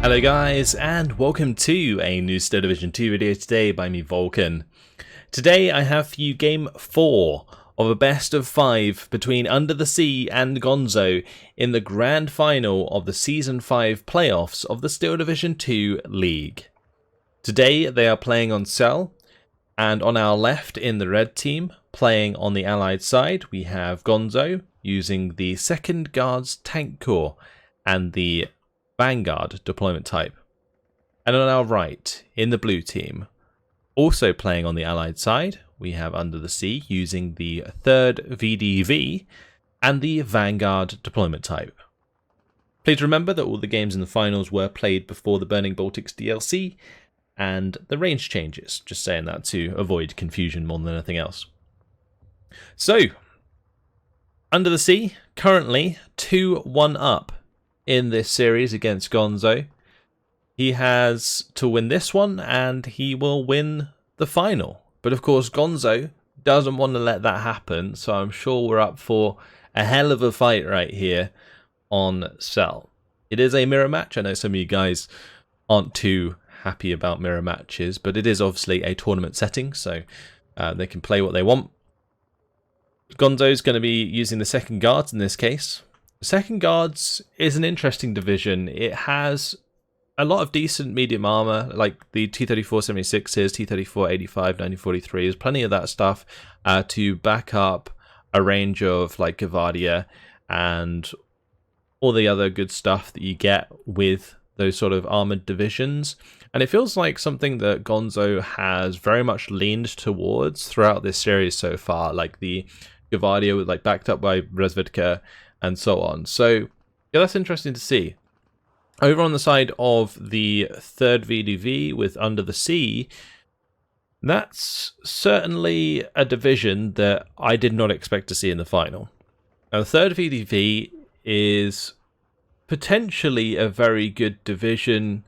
Hello guys, and welcome to a new Steel Division 2 video today by me, Vulcan. Today I have for you game 4 of a best of 5 between Underthesea and Gonzo in the grand final of the Season 5 playoffs of the Steel Division 2 League. Today they are playing on Tsel, and on our left in the red team, playing on the allied side, we have Gonzo using the 2nd Guards Tank Corps and the Vanguard deployment type. And on our right, in the blue team, also playing on the allied side, we have Underthesea using the 3rd VDV and the Vanguard deployment type. Please remember that all the games in the finals were played before the Burning Baltics DLC, and the range changes, just saying that to avoid confusion more than anything else. So, Underthesea currently 2-1 up in this series against Gonzo. He has to win this one and he will win the final. But of course Gonzo doesn't want to let that happen, so I'm sure we're up for a hell of a fight right here on Tsel. It is a mirror match. I know some of you guys aren't too happy about mirror matches, but it is obviously a tournament setting, so they can play what they want. Gonzo's going to be using the 2nd Guards in this case. 2nd Guards is an interesting division. It has a lot of decent medium armor, like the T-34-76s, T-34-85, 1943. There's plenty of that stuff to back up a range of like Gavardia and all the other good stuff that you get with those sort of armored divisions. And it feels like something that Gonzo has very much leaned towards throughout this series so far, like the Gavardia with like backed up by Razvedka and so on. So yeah, that's interesting to see. Over on the side of the 3rd VDV with Underthesea, that's certainly a division that I did not expect to see in the final. Now, the 3rd VDV is potentially a very good division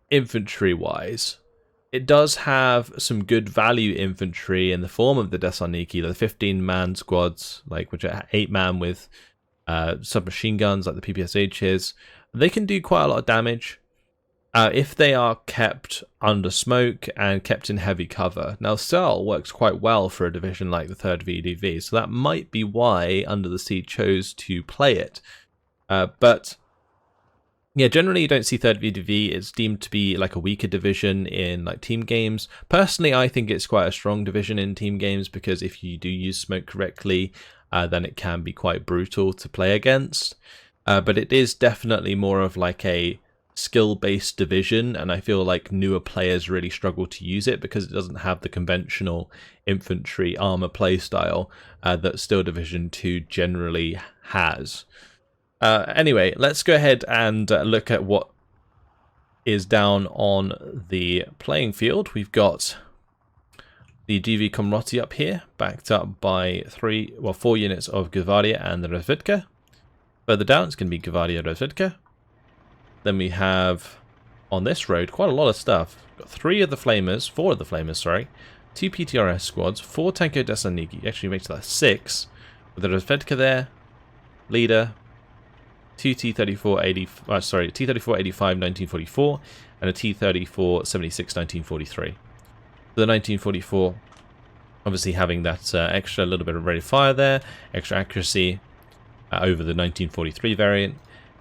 infantry-wise. It does have some good value infantry in the form of the Desarniki, the 15-man squads, like which are 8-man with submachine guns like the PPSHs. They can do quite a lot of damage if they are kept under smoke and kept in heavy cover. Now, Tsel works quite well for a division like the 3rd VDV, so that might be why Underthesea chose to play it. But yeah, generally you don't see 3rd VDV. It's deemed to be like a weaker division in like team games. Personally, I think it's quite a strong division in team games because if you do use smoke correctly, then it can be quite brutal to play against. But it is definitely more of like a skill-based division, and I feel like newer players really struggle to use it because it doesn't have the conventional infantry armor playstyle that Steel Division 2 generally has. Anyway, let's go ahead and look at what is down on the playing field. We've got the GV Komroti up here, backed up by 4 units of Gavardia and the Razvedka. Further down, it's going to be Gavardia Razvedka. Then we have, on this road, quite a lot of stuff. We've got 4 of the Flamers, sorry. 2 PTRS squads, 4 Tanko Desarniki. Actually makes that 6. With the Razvedka there, leader, 2 T-34-85, T-34-85 1944, and a T-34-76 1943. The 1944, obviously having that extra little bit of rate of fire there, extra accuracy over the 1943 variant,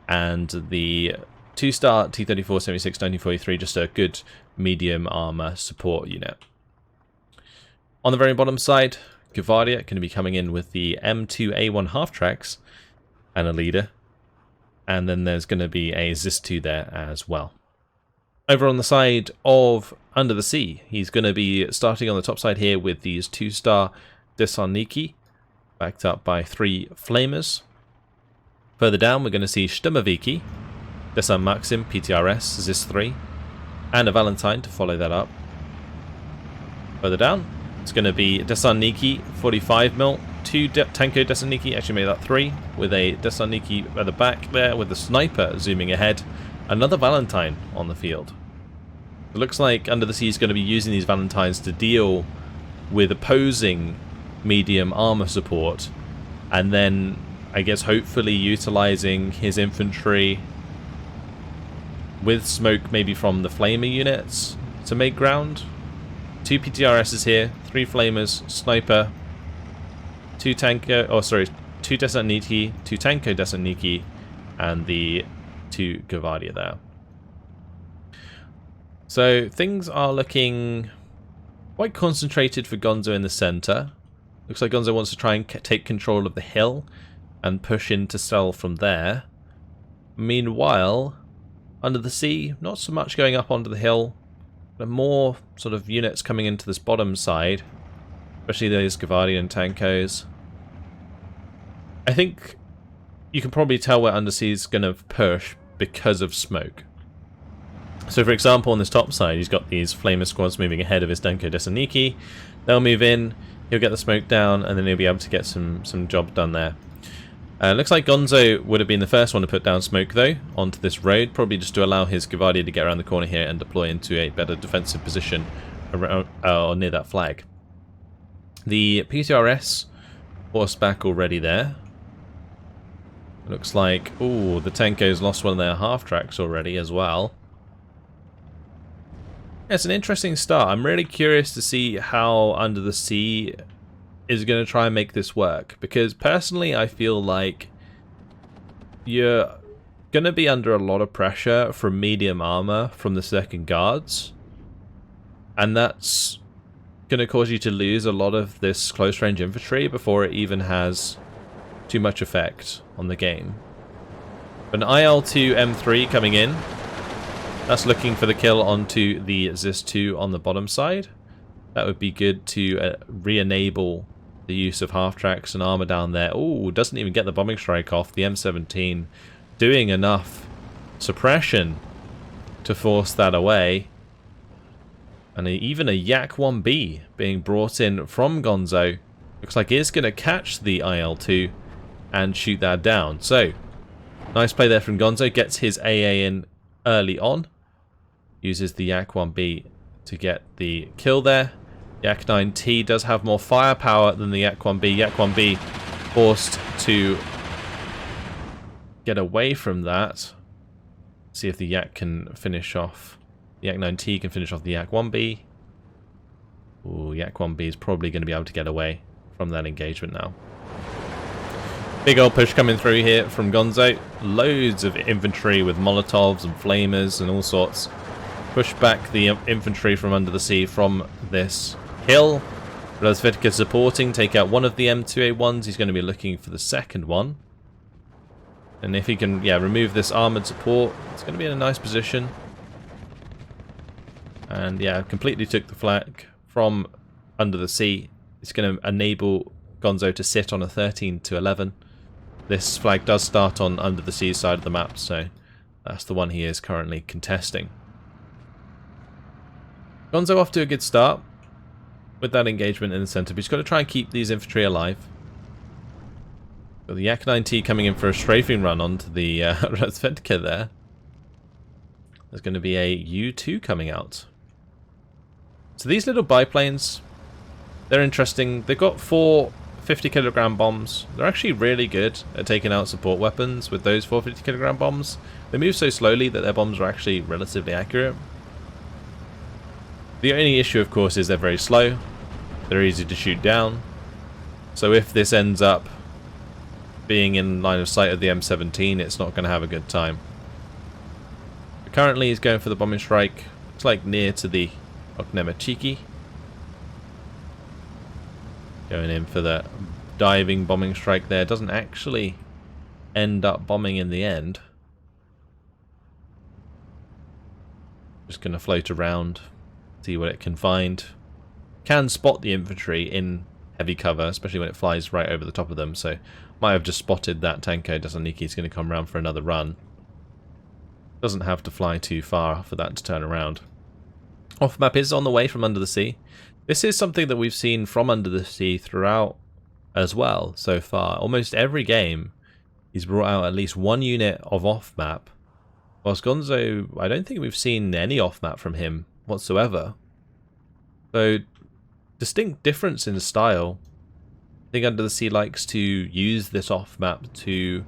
and the 2-star T-34-76 1943, just a good medium armor support unit. On the very bottom side, Gavardia going to be coming in with the M2A1 half-tracks and a leader. And then there's going to be a ZIS-2 there as well. Over on the side of Underthesea, he's going to be starting on the top side here with these 2-star Desarniki, backed up by 3 Flamers. Further down, we're going to see Sturmoviki, Desarn Maxim, PTRS, ZIS-3, and a Valentine to follow that up. Further down, it's going to be Desarniki, 45mm, 2 Tanko Desarniki, actually made that 3, with a Desarniki at the back there with the sniper zooming ahead. Another Valentine on the field. It looks like Underthesea is going to be using these Valentines to deal with opposing medium armor support, and then I guess hopefully utilizing his infantry with smoke maybe from the flamer units to make ground. 2 PTRSs here, 3 flamers, sniper, 2 tanko, oh sorry, 2 Desantniki, 2 tanko Desantniki, and the 2 Gavardia there. So things are looking quite concentrated for Gonzo in the center. Looks like Gonzo wants to try and take control of the hill and push into Tsel from there. Meanwhile, under the sea, not so much going up onto the hill, but more sort of units coming into this bottom side, especially those Gavardia and Tankos. I think you can probably tell where Underthesea is going to push because of smoke. So for example, on this top side, he's got these flamer squads moving ahead of his Denko Desantniki. They'll move in, he'll get the smoke down, and then he'll be able to get some job done there. Looks like Gonzo would have been the first one to put down smoke, though, onto this road, probably just to allow his Gavardia to get around the corner here and deploy into a better defensive position around, near that flag. The PTRS horseback already there. Looks like, ooh, the Tankos lost one of their half-tracks already as well. Yeah, it's an interesting start. I'm really curious to see how Underthesea is going to try and make this work, because personally I feel like you're going to be under a lot of pressure from medium armor from the second guards, and that's going to cause you to lose a lot of this close range infantry before it even has too much effect on the game. An IL-2 M3 coming in, that's looking for the kill onto the Zis-2 on the bottom side. That would be good to re-enable the use of half-tracks and armor down there. Oh, doesn't even get the bombing strike off. The M17 doing enough suppression to force that away. And even a Yak-1B being brought in from Gonzo. Looks like it's going to catch the IL-2 and shoot that down. So, nice play there from Gonzo. Gets his AA in early on. Uses the Yak-1B to get the kill there. Yak-9T does have more firepower than the Yak-1B. Yak-1B forced to get away from that. See if the Yak can finish off. The Yak-9T can finish off the Yak-1B. Ooh, Yak-1B is probably going to be able to get away from that engagement now. Big old push coming through here from Gonzo. Loads of infantry with Molotovs and Flamers and all sorts. Push back the infantry from Underthesea from this hill. Underthesea supporting, take out one of the M2A1s. He's going to be looking for the second one. And if he can, yeah, remove this armored support, it's going to be in a nice position. And yeah, completely took the flag from Underthesea. It's going to enable Gonzo to sit on a 13 to 11. This flag does start on Underthesea's side of the map, so that's the one he is currently contesting. Gonzo off to a good start with that engagement in the centre, but he's got to try and keep these infantry alive. Got the Yak-9T coming in for a strafing run onto the Razvedka there. There's going to be a U-2 coming out. So these little biplanes, they're interesting. They've got 4 50-kilogram bombs. They're actually really good at taking out support weapons with those 4 50-kilogram bombs. They move so slowly that their bombs are actually relatively accurate. The only issue, of course, is they're very slow. They're easy to shoot down. So if this ends up being in line of sight of the M17, it's not going to have a good time. But currently, he's going for the bombing strike. It's like near to the Oknemachiki. Going in for the diving bombing strike there. Doesn't actually end up bombing in the end. Just going to float around, see what it can find. Can spot the infantry in heavy cover, especially when it flies right over the top of them. So might have just spotted that Tanko Desantniki is going to come around for another run. Doesn't have to fly too far for that to turn around. Off map is on the way from Underthesea. This is something that we've seen from Underthesea throughout as well so far. Almost every game he's brought out at least one unit of off map. Whilst Gonzo, I don't think we've seen any off map from him whatsoever. So distinct difference in style. I think Underthesea likes to use this off map to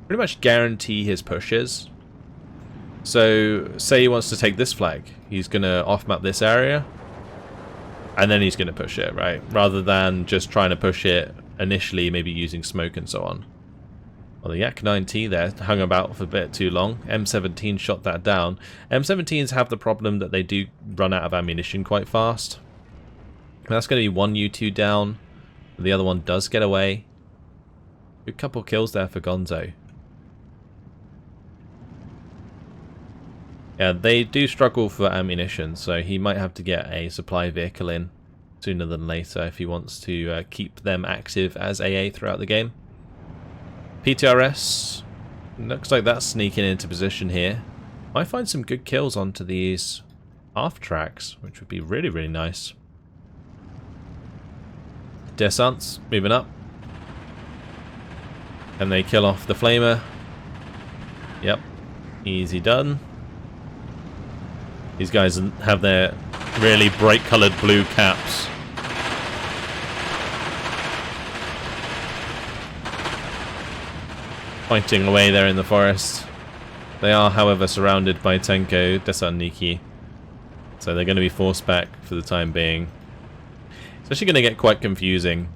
pretty much guarantee his pushes. So, say he wants to take this flag. He's going to off-map this area. And then he's going to push it, right? Rather than just trying to push it initially, maybe using smoke and so on. Well, the Yak-9T there hung about for a bit too long. M17 shot that down. M17s have the problem that they do run out of ammunition quite fast. That's going to be one U2 down. The other one does get away. Good couple kills there for Gonzo. Yeah, they do struggle for ammunition, so he might have to get a supply vehicle in sooner than later if he wants to keep them active as AA throughout the game. PTRS, looks like that's sneaking into position here. Might find some good kills onto these half tracks, which would be really, really nice. Descents moving up. And they kill off the flamer. Yep, easy done. These guys have their really bright coloured blue caps. Fighting away there in the forest. They are, however, surrounded by Tenko, Desarniki. So they're going to be forced back for the time being. It's actually going to get quite confusing.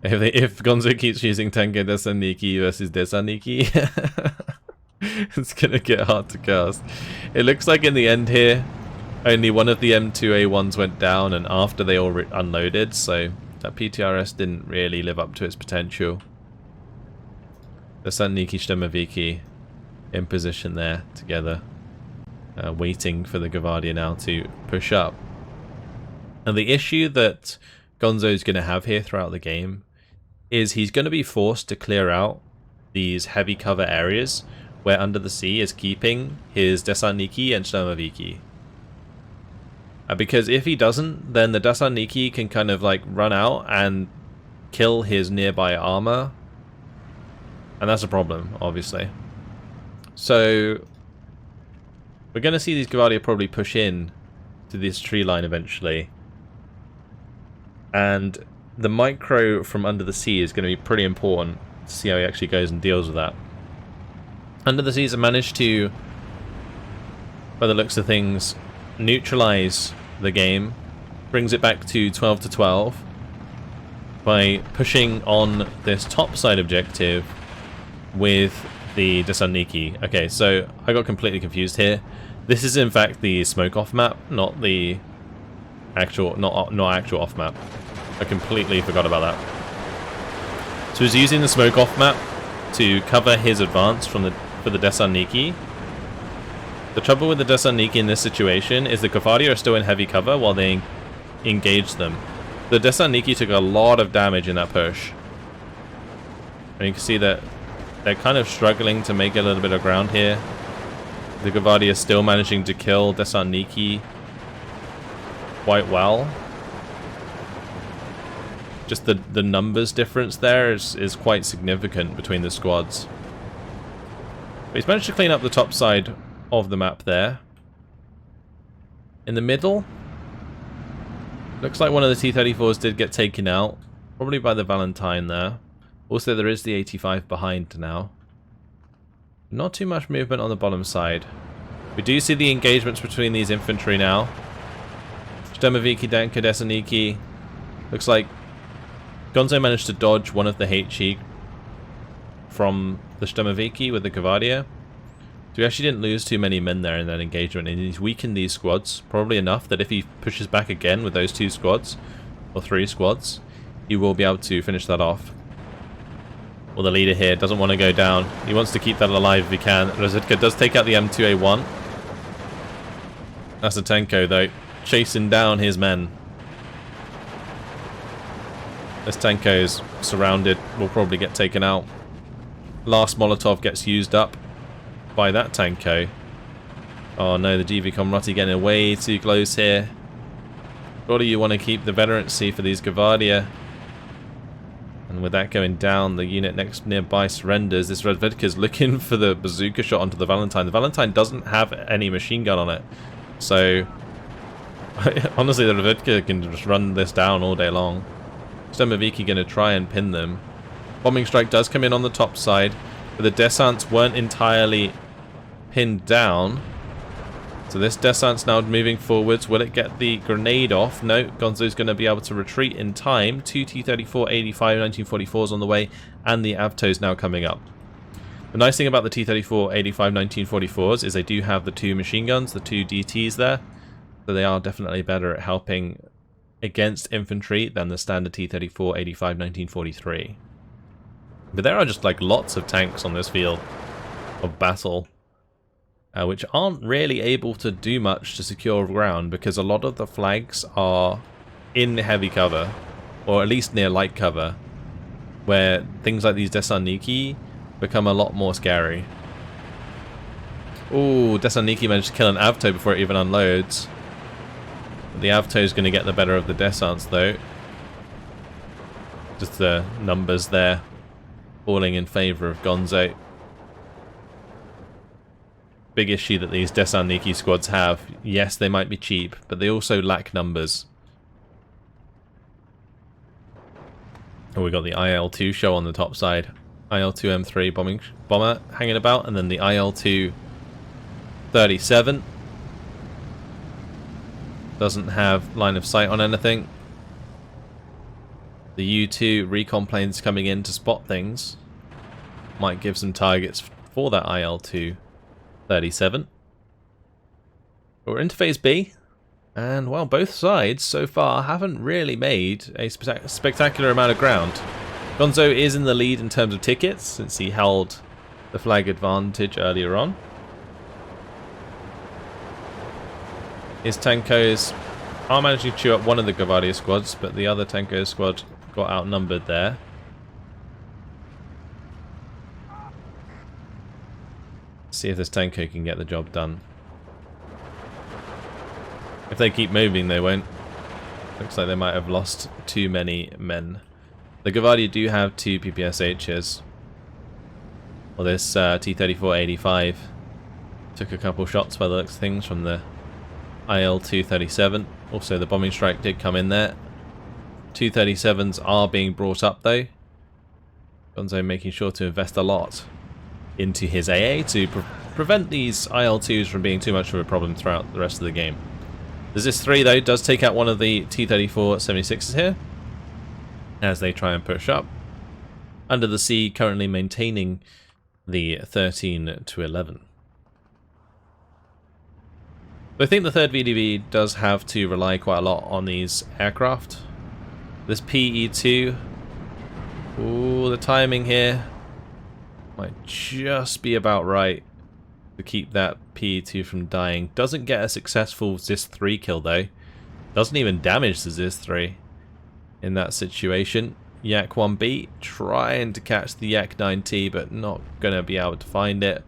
If Gonzo keeps using Tenko Desarniki versus Desarniki. It's gonna get hard to cast. It looks like in the end here, only one of the M2A1s went down, and after they all unloaded, so that PTRS didn't really live up to its potential. The Sanniki Stemaviki in position there together, waiting for the Gavardia now to push up. And the issue that Gonzo's going to have here throughout the game is he's going to be forced to clear out these heavy cover areas where Underthesea is keeping his Desarniki and Stemaviki. Because if he doesn't, then the Desarniki can kind of like run out and kill his nearby armor. And that's a problem, obviously. So we're going to see these Gavardia probably push in to this tree line eventually. And the micro from Underthesea is going to be pretty important to see how he actually goes and deals with that. Underthesea has managed to, by the looks of things, neutralize the game, brings it back to 12 to 12 by pushing on this top side objective with the Desarniki. Okay, so I got completely confused here. This is in fact the smoke off map, not the actual, not actual off map. I completely forgot about that. So he's using the smoke off map to cover his advance from for the Desarniki. The trouble with the Desarniki in this situation is the Gavardia are still in heavy cover while they engage them. The Desarniki took a lot of damage in that push. And you can see that they're kind of struggling to make a little bit of ground here. The Gavardia is still managing to kill Desarniki quite well. Just the numbers difference there is quite significant between the squads. But he's managed to clean up the top side of the map there. In the middle, looks like one of the T-34s did get taken out, probably by the Valentine there. Also, there is the 85 behind now. Not too much movement on the bottom side. We do see the engagements between these infantry now. Stemaviki, Danka, Desarniki. Looks like Gonzo managed to dodge one of the HE from the Stemaviki with the Gavardia. So he actually didn't lose too many men there in that engagement, and he's weakened these squads, probably enough that if he pushes back again with those 2 squads, or 3 squads, he will be able to finish that off. Well, the leader here doesn't want to go down. He wants to keep that alive if he can. Rozetka does take out the M2A1. That's a Tenko, though, chasing down his men. This Tenko's surrounded, will probably get taken out. Last Molotov gets used up by that Tenko. Oh no, the GV Comrati getting way too close here. Surely you want to keep the veterancy for these Gavardia. And with that going down, the unit next nearby surrenders. This Redvedka's looking for the bazooka shot onto the Valentine. The Valentine doesn't have any machine gun on it. So, honestly, the Redvedka can just run this down all day long. Stemaviki going to try and pin them. Bombing strike does come in on the top side, but the descents weren't entirely pinned down. So this descent's now moving forwards. Will it get the grenade off? No, Gonzo's going to be able to retreat in time. Two T-34-85 1944s on the way, and the Avto's now coming up. The nice thing about the T-34-85 1944s is they do have the two machine guns, the two DTs there. So they are definitely better at helping against infantry than the standard T-34-85 1943. But there are just like lots of tanks on this field of battle, which aren't really able to do much to secure ground because a lot of the flags are in heavy cover, or at least near light cover, where things like these Desarniki become a lot more scary. Ooh, Desarniki managed to kill an Avto before it even unloads. The Avto is going to get the better of the Desants though. Just the numbers there falling in favour of Gonzo. Big issue that these Desarniki squads have. Yes, they might be cheap, but they also lack numbers. Oh, we got the IL-2 show on the top side. IL-2 M3 bomber hanging about, and then the IL-2 37. Doesn't have line of sight on anything. The U-2 recon planes coming in to spot things. Might give some targets for that IL-2 37. We're into phase B, and well, both sides so far haven't really made a spectacular amount of ground. Gonzo is in the lead in terms of tickets since he held the flag advantage earlier on. His Tankos are managing to chew up one of the Gavardia squads, but the other Tanko squad got outnumbered there. See if this Tanko can get the job done. If they keep moving, they won't. Looks like they might have lost too many men. The Gavardia do have two PPSHs. Well, this T-34-85 took a couple shots by the looks of things from the IL-237. Also, the bombing strike did come in there. 237s are being brought up though. Gonzo making sure to invest a lot into his AA to prevent these IL-2s from being too much of a problem throughout the rest of the game. The ZIS-3 though does take out one of the T-34-76s here as they try and push up. Underthesea currently maintaining the 13-11. I think the third VDV does have to rely quite a lot on these aircraft. This PE-2, ooh, the timing here might just be about right to keep that PE-2 from dying. Doesn't get a successful ZIS-3 kill though. Doesn't even damage the ZIS-3 in that situation. Yak-1B trying to catch the Yak-9T, but not going to be able to find it.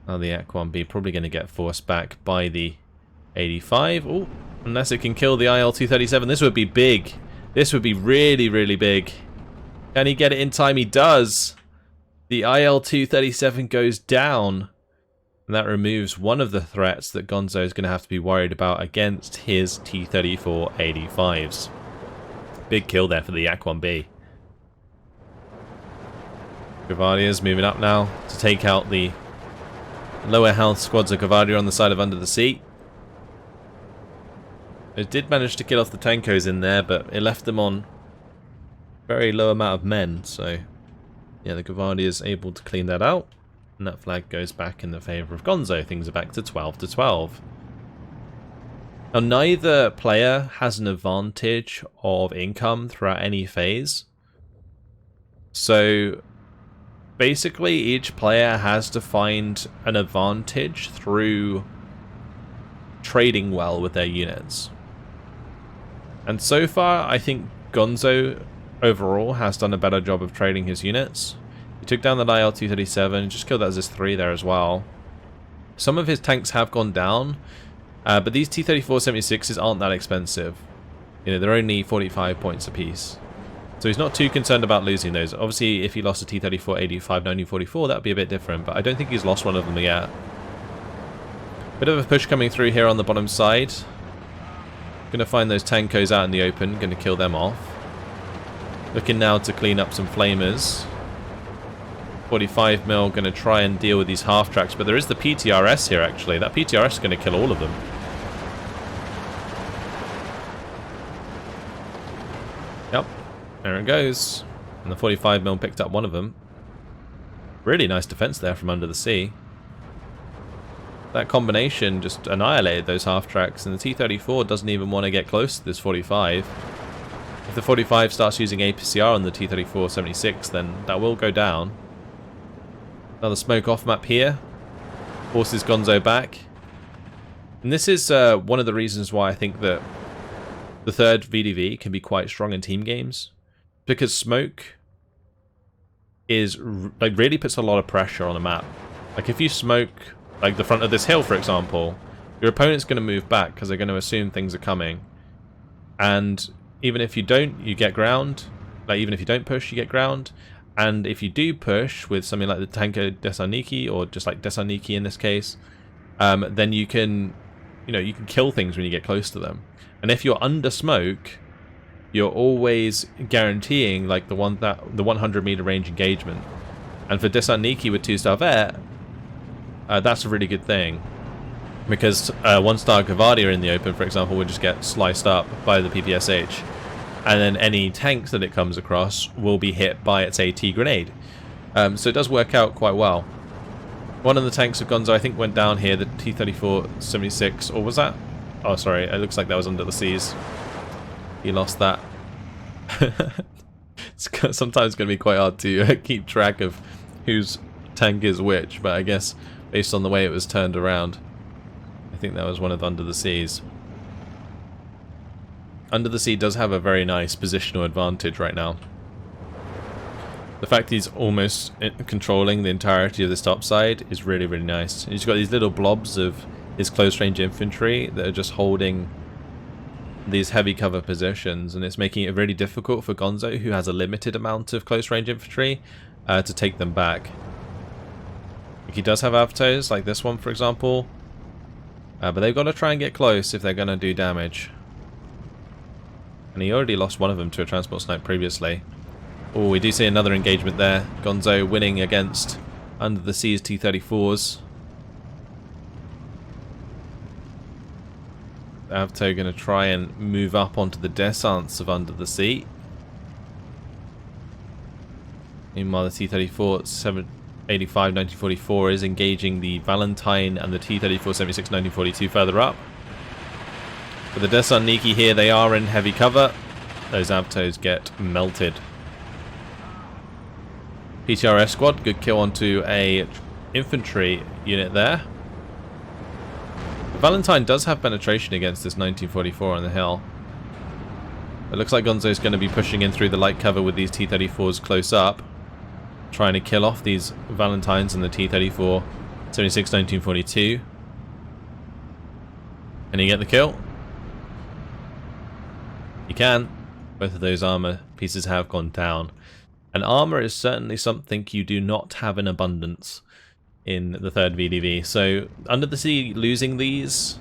Now the Yak-1B probably going to get forced back by the 85. Oh, unless it can kill the IL-237. This would be big. This would be really, really big. Can he get it in time? He does. The IL-237 goes down. And that removes one of the threats that Gonzo is going to have to be worried about against his T-34-85s. Big kill there for the Yak-1B. Gavardia's moving up now to take out the lower health squads of Gavardia on the side of Underthesea. It did manage to kill off the Tankos in there, but it left them on very low amount of men, so yeah, the Gavardia is able to clean that out, and that flag goes back in the favour of Gonzo. Things are back to 12-12. Now, neither player has an advantage of income throughout any phase, so basically each player has to find an advantage through trading well with their units. And so far, I think Gonzo overall has done a better job of trading his units. He took down the IL-237, just killed that ZIS-3 there as well. Some of his tanks have gone down, but these T-34-76s aren't that expensive. You know, they're only 45 points apiece. So he's not too concerned about losing those. Obviously, if he lost a T-34-85 1944, that would be a bit different, but I don't think he's lost one of them yet. Bit of a push coming through here on the bottom side. Gonna find those Tankos out in the open, gonna kill them off. Looking now to clean up some flamers. 45 mil going to try and deal with these half tracks, but there is the PTRS here actually. That PTRS is going to kill all of them. Yep, there it goes. And the 45 mil picked up one of them. Really nice defense there from Underthesea. That combination just annihilated those half tracks, and the T-34 doesn't even want to get close to this 45. If the 45 starts using APCR on the T-34-76, then that will go down. Another smoke off map here. Forces Gonzo back. And this is one of the reasons why I think that the third VDV can be quite strong in team games. Because smoke is like really puts a lot of pressure on a map. Like if you smoke like the front of this hill, for example, your opponent's going to move back because they're going to assume things are coming. And even if you don't, you get ground. Like even if you don't push, you get ground. And if you do push with something like the Tanker Desaniki, or just like Desaniki in this case, then you can, you can kill things when you get close to them. And if you're under smoke, you're always guaranteeing like the 100 meter range engagement. And for Desaniki with 2-star vet, that's a really good thing, because 1-star Gavardia in the open, for example, would just get sliced up by the PPSH, and then any tanks that it comes across will be hit by its AT grenade. So it does work out quite well. One of the tanks of Gonzo, I think, went down here, the T-34-76, or was that? Oh, sorry, it looks like that was Underthesea's. He lost that. It's sometimes going to be quite hard to keep track of whose tank is which, but I guess based on the way it was turned around, I think that was one of Underthesea's. Underthesea does have a very nice positional advantage right now. The fact he's almost controlling the entirety of this top side is really, really nice. He's got these little blobs of his close range infantry that are just holding these heavy cover positions, and it's making it really difficult for Gonzo, who has a limited amount of close range infantry, to take them back. He does have Avtos, like this one for example, but they've got to try and get close if they're going to do damage. And he already lost one of them to a transport snipe previously. Oh, we do see another engagement there. Gonzo winning against Underthesea's T-34s. Avto going to try and move up onto the descents of Underthesea. Meanwhile, the T-34 785-1944 is engaging the Valentine and the T-34-76-1942 further up. For the Desaniki here, they are in heavy cover. Those Avtos get melted. PTRS squad, good kill onto a infantry unit there. Valentine does have penetration against this 1944 on the hill. It looks like Gonzo's going to be pushing in through the light cover with these T-34s close up, trying to kill off these Valentines and the T-34 76-1942. Can he get the kill? He can. Both of those armor pieces have gone down. And armor is certainly something you do not have in abundance in the third VDV. So Underthesea losing these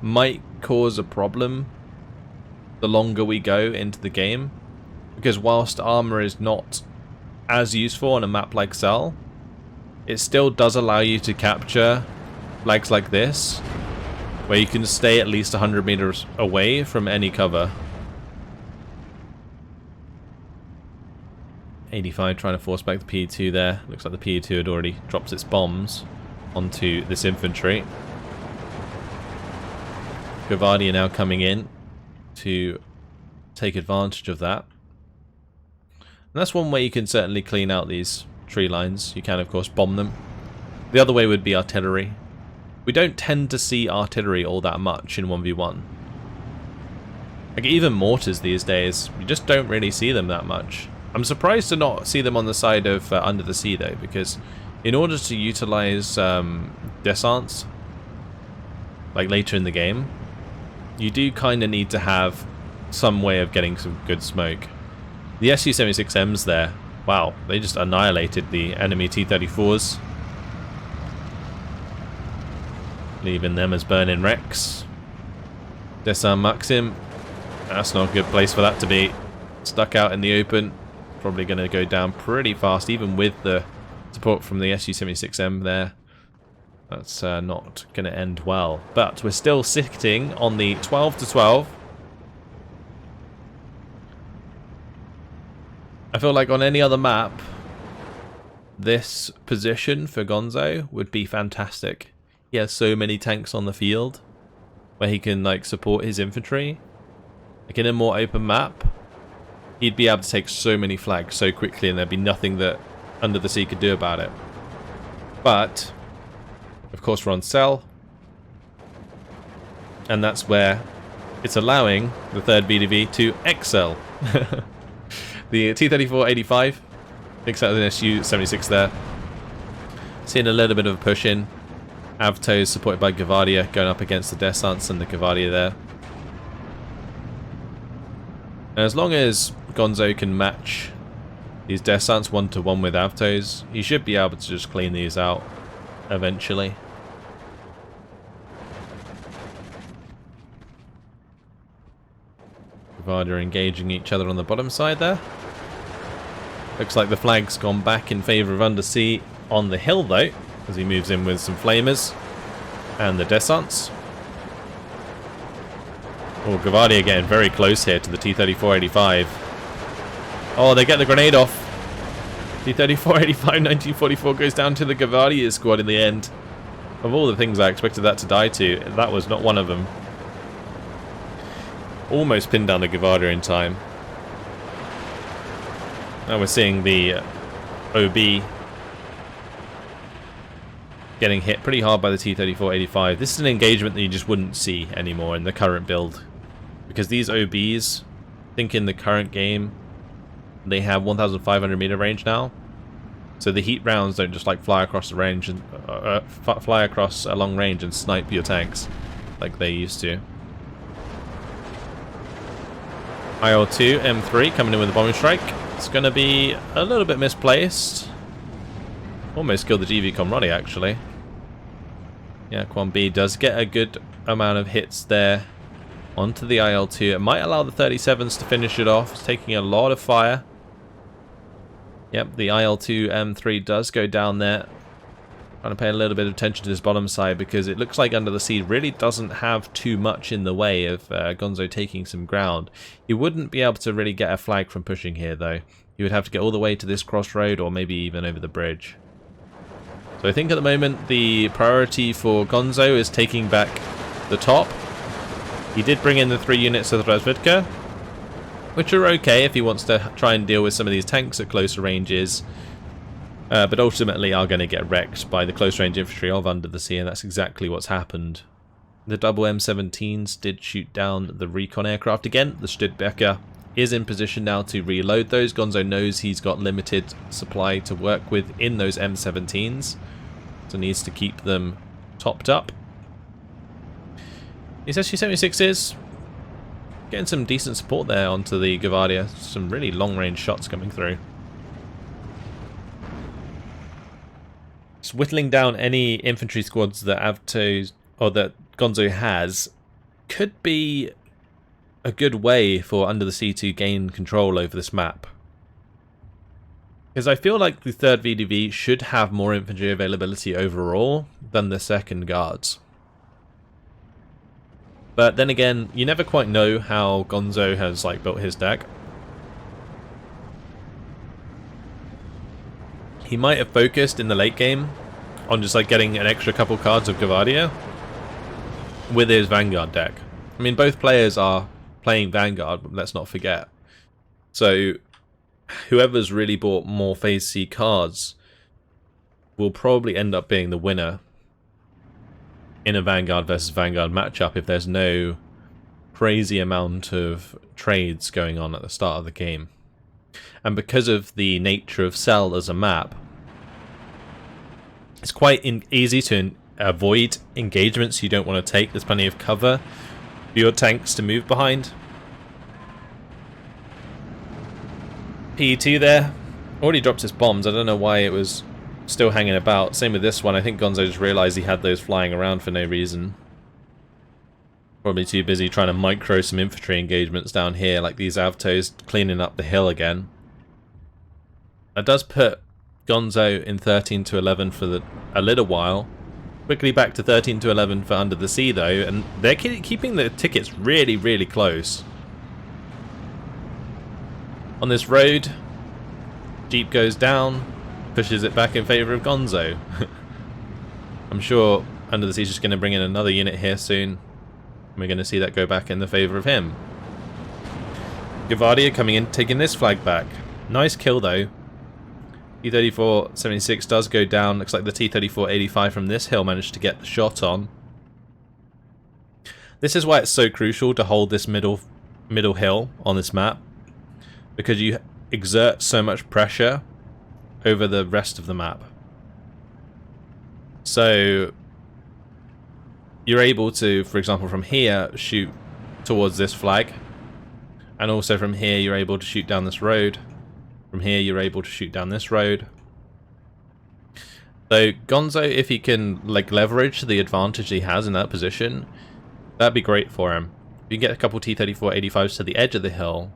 might cause a problem the longer we go into the game, because whilst armor is not as useful on a map like Tsel, it still does allow you to capture flags like this, where you can stay at least 100 meters away from any cover. 85 trying to force back the PE2 there. Looks like the PE2 had already dropped its bombs onto this infantry. Gavardia now coming in to take advantage of that. And that's one way you can certainly clean out these tree lines. You can, of course, bomb them. The other way would be artillery. We don't tend to see artillery all that much in 1v1. Like, even mortars these days, you just don't really see them that much. I'm surprised to not see them on the side of Underthesea though, because in order to utilize descents, like later in the game, you do kind of need to have some way of getting some good smoke. The Su-76Ms there, wow, they just annihilated the enemy T-34s, leaving them as burning wrecks. Descent Maxim, that's not a good place for that to be. Stuck out in the open. Probably going to go down pretty fast, even with the support from the Su-76M there. That's not going to end well. But we're still sitting on the 12-12. I feel like on any other map, this position for Gonzo would be fantastic. He has so many tanks on the field where he can like support his infantry. Like in a more open map, he'd be able to take so many flags so quickly and there'd be nothing that Underthesea could do about it. But of course we're on Tsel, and that's where it's allowing the third VDV to excel. The T-34-85 picks out the Su-76 there. Seeing a little bit of a push in. Avtos supported by Gavardia going up against the Descents and the Gavardia there. And as long as Gonzo can match these Descents 1-to-1 with Avtos, he should be able to just clean these out eventually. Gavardia engaging each other on the bottom side there. Looks like the flag's gone back in favour of Undersea on the hill though, as he moves in with some flamers and the Descents. Oh, Gavardia getting very close here to the T-34-85. Oh, they get the grenade off. T-34-85 1944 goes down to the Gavardia squad in the end. Of all the things I expected that to die to, that was not one of them. Almost pinned down the Gavardia in time. Now we're seeing the OB getting hit pretty hard by the T-34-85. This is an engagement that you just wouldn't see anymore in the current build. Because these OBs, I think in the current game, they have 1,500 meter range now. So the heat rounds don't just like fly across the range and fly across a long range and snipe your tanks like they used to. IL-2 M3 coming in with a bombing strike. It's going to be a little bit misplaced. Almost killed the GV Comrade actually. Yeah, Quan B does get a good amount of hits there onto the IL-2. It might allow the 37s to finish it off. It's taking a lot of fire. Yep, the IL-2 M3 does go down there. Trying to pay a little bit of attention to this bottom side because it looks like Underthesea really doesn't have too much in the way of Gonzo taking some ground. He wouldn't be able to really get a flag from pushing here though. He would have to get all the way to this crossroad or maybe even over the bridge. So I think at the moment the priority for Gonzo is taking back the top. He did bring in the 3 units of the Razvedka, which are okay if he wants to try and deal with some of these tanks at closer ranges. But ultimately are going to get wrecked by the close range infantry of Underthesea, and that's exactly what's happened. The double M17s did shoot down the recon aircraft again. The Studebaker is in position now to reload those. Gonzo knows he's got limited supply to work with in those M17s, so needs to keep them topped up. These Su-76s getting some decent support there onto the Gavardia. Some really long range shots coming through. Just whittling down any infantry squads that Avtos or that Gonzo has could be a good way for Underthesea to gain control over this map. Because I feel like the 3rd VDV should have more infantry availability overall than the 2nd Guards. But then again, you never quite know how Gonzo has like built his deck. He might have focused in the late game on just like getting an extra couple cards of Gavardia with his Vanguard deck. I mean, both players are playing Vanguard, but let's not forget. So whoever's really bought more Phase C cards will probably end up being the winner in a Vanguard versus Vanguard matchup if there's no crazy amount of trades going on at the start of the game. And because of the nature of Tsel as a map, it's quite easy to avoid engagements you don't want to take. There's plenty of cover for your tanks to move behind. PE2 there. Already dropped his bombs. I don't know why it was still hanging about. Same with this one. I think Gonzo just realised he had those flying around for no reason. Probably too busy trying to micro some infantry engagements down here, like these Avtos cleaning up the hill again. That does put Gonzo in 13 to 11 for a little while. Quickly back to 13 to 11 for Under the Sea though, and they're keeping the tickets really, really close. On this road, Jeep goes down, pushes it back in favour of Gonzo. I'm sure Under the Sea is just going to bring in another unit here soon. We're going to see that go back in the favour of him. Gavardia coming in, taking this flag back. Nice kill though. T-34-76 does go down. Looks like the T-34-85 from this hill managed to get the shot on. This is why it's so crucial to hold this middle hill on this map, because you exert so much pressure over the rest of the map. So you're able to, for example, from here shoot towards this flag, and also from here you're able to shoot down this road. From here you're able to shoot down this road. So Gonzo, if he can like leverage the advantage he has in that position, that'd be great for him. If you can get a couple T-34-85s to the edge of the hill,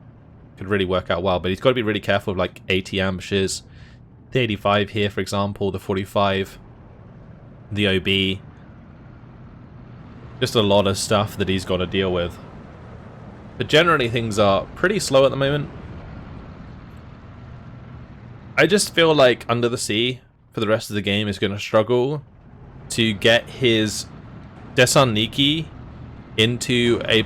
it could really work out well. But he's got to be really careful of like AT ambushes. The 85 here, for example, the 45, the OB. Just a lot of stuff that he's got to deal with. But generally things are pretty slow at the moment. I just feel like Under the Sea for the rest of the game is going to struggle to get his Desarniki into a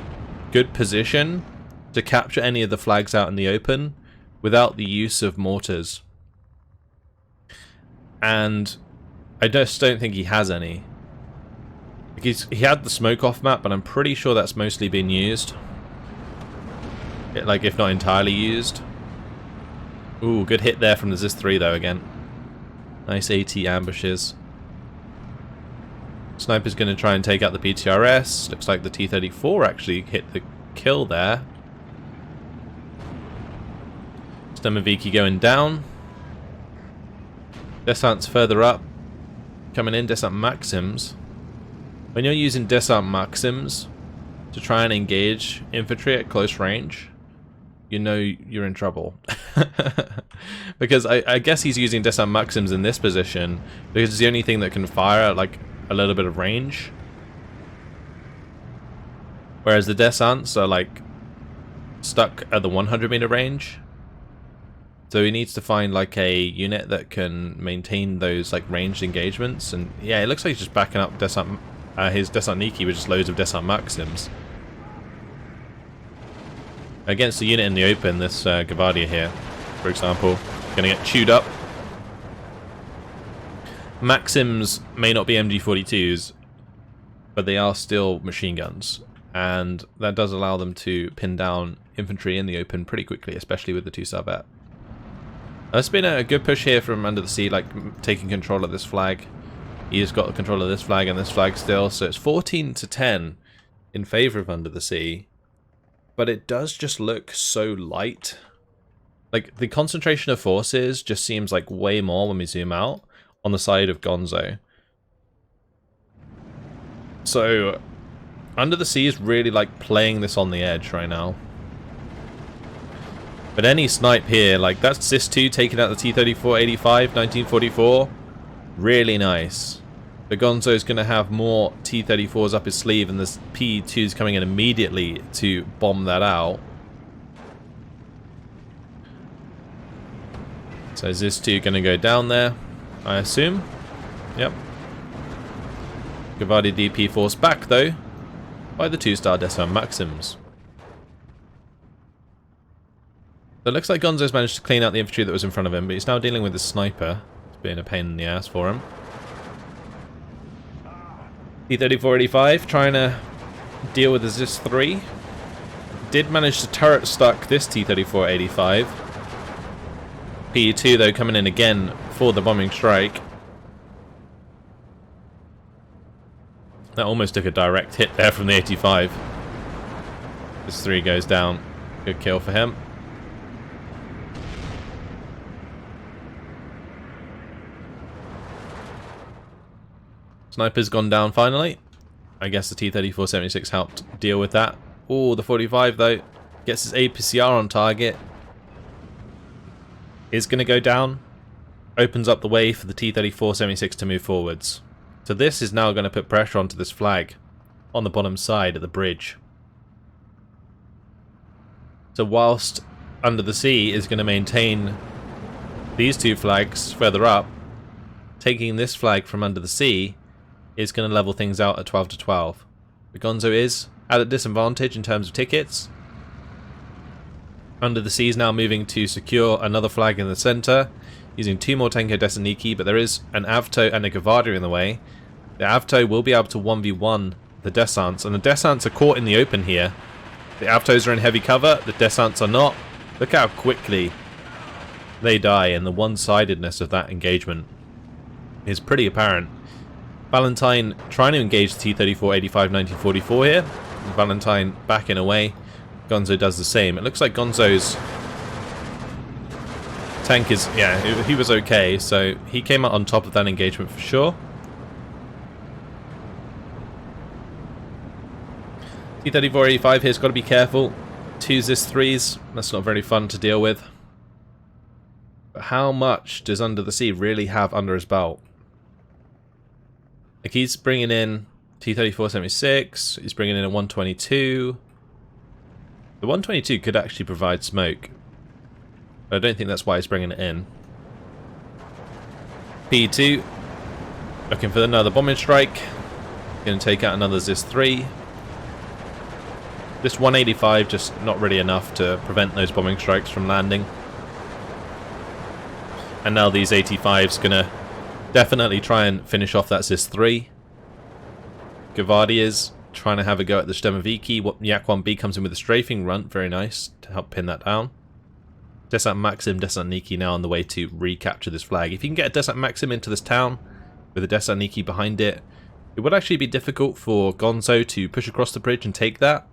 good position to capture any of the flags out in the open without the use of mortars. And I just don't think he has any. He had the smoke off map, but I'm pretty sure that's mostly been used. Like, if not entirely used. Ooh, good hit there from the ZIS-3 though again. Nice AT ambushes. Sniper's going to try and take out the PTRS. Looks like the T-34 actually hit the kill there. Stemaviki going down. Desant's further up. Coming in, Desant Maxims. When you're using Desant Maxims to try and engage infantry at close range, you know you're in trouble. Because I guess he's using Desant Maxims in this position because it's the only thing that can fire at like a little bit of range. Whereas the Desants are like stuck at the 100 meter range. So he needs to find like a unit that can maintain those like ranged engagements. And yeah, it looks like he's just backing up Desant, his Desarniki with just loads of Desant Maxims. Against the unit in the open, this Gavardia here, for example, gonna get chewed up. Maxims may not be MG42s, but they are still machine guns, and that does allow them to pin down infantry in the open pretty quickly, especially with the 2-star bat. It's been a good push here from Under the Sea, like taking control of this flag. He has got control of this flag and this flag still, so it's 14 to 10 in favor of Under the Sea. But it does just look so light. Like, the concentration of forces just seems like way more when we zoom out on the side of Gonzo. So, Under the Sea is really like playing this on the edge right now. But any snipe here, like that's ZIS-2 taking out the T-34-85, 1944. Really nice. The Gonzo is going to have more T-34s up his sleeve, and this P-2 is coming in immediately to bomb that out. So ZIS-2 going to go down there, I assume. Yep. Gavardia DP forced back though by the 2-star Desant Maxims. So it looks like Gonzo's managed to clean out the infantry that was in front of him, but he's now dealing with the sniper. It's been a pain in the ass for him. T-34-85 trying to deal with the ZIS-3. Did manage to turret stuck this T-34-85. P-2 though coming in again for the bombing strike. That almost took a direct hit there from the 85. This 3 goes down. Good kill for him. Sniper's gone down finally. I guess the T-34-76 helped deal with that. Oh, the 45 though gets his APCR on target. Is going to go down. opens up the way for the T-34-76 to move forwards. So this is now going to put pressure onto this flag on the bottom side of the bridge. So whilst Underthesea is going to maintain these two flags further up, taking this flag from Underthesea is going to level things out at 12 to 12. But Gonzo is at a disadvantage in terms of tickets. Underthesea is now moving to secure another flag in the centre, using 2 more Tenko Desaniki, but there is an Avto and a Gavardia in the way. The Avto will be able to 1v1 the Descents, and the Descents are caught in the open here. The Avtos are in heavy cover, the Descents are not. Look how quickly they die, and the one-sidedness of that engagement is pretty apparent. Valentine trying to engage the T-34-85-1944 here. Valentine backing away. Gonzo does the same. It looks like Gonzo's tank is, yeah, he was okay, so he came out on top of that engagement for sure. T-34-85 here's got to be careful. 2 Zis-3s, that's not very fun to deal with. But how much does Underthesea really have under his belt? Like, he's bringing in T-34-76, he's bringing in a 122. The 122 could actually provide smoke. I don't think that's why he's bringing it in. P2, looking for another bombing strike. Going to take out another Zis-3. This 185 just not really enough to prevent those bombing strikes from landing. And now these 85's going to definitely try and finish off that Zis-3. Gavardia's trying to have a go at the Stemaviki. Yak 1B comes in with a strafing run. Very nice to help pin that down. Desant Maxim, Desant Niki now on the way to recapture this flag. If you can get a Desant Maxim into this town with a Desant Niki behind it, it would actually be difficult for Gonzo to push across the bridge and take that.